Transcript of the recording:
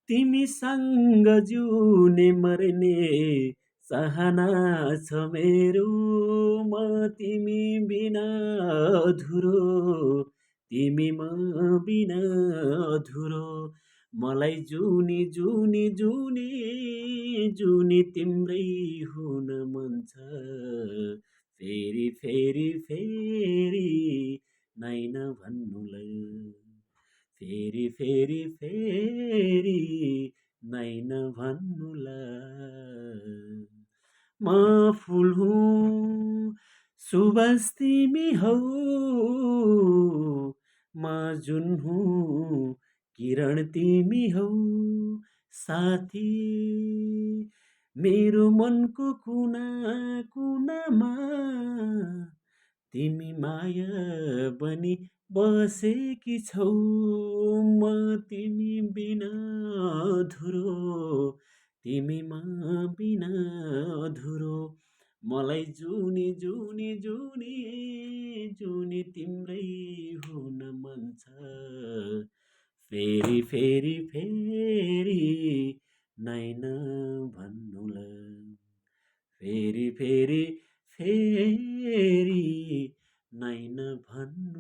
तिमीसँग जिउने मर्ने चाहना छ मेरो, म तिमी बिना अधुरो, तिमी म बिना अधुरो। मलाई जुनी जुनी जुनी जुनी तिम्रै हुन मन छ, फेरि फेरि फेरि नाइ नभन्नुलाई, फेरि फेरि फेरि नाइ नभन्नुलाई। म फुल हुँ सुवास तिमी हौ, म जुन हुँ किरण तिमी हौ, साथी मेरो मनको कुना कुनामा तिमी माया बनी बसेकी छौ, म तिमी बिना अधुरो, तिमी म बिना अधुरो। मलाई जुनी जुनी जुनी जुनी तिम्रै हुन मन छ, फेरि फेरि फेरि नाइ नभन्नुलाई, फेरि फेरि फेरि नाइ नभन्नुलाई।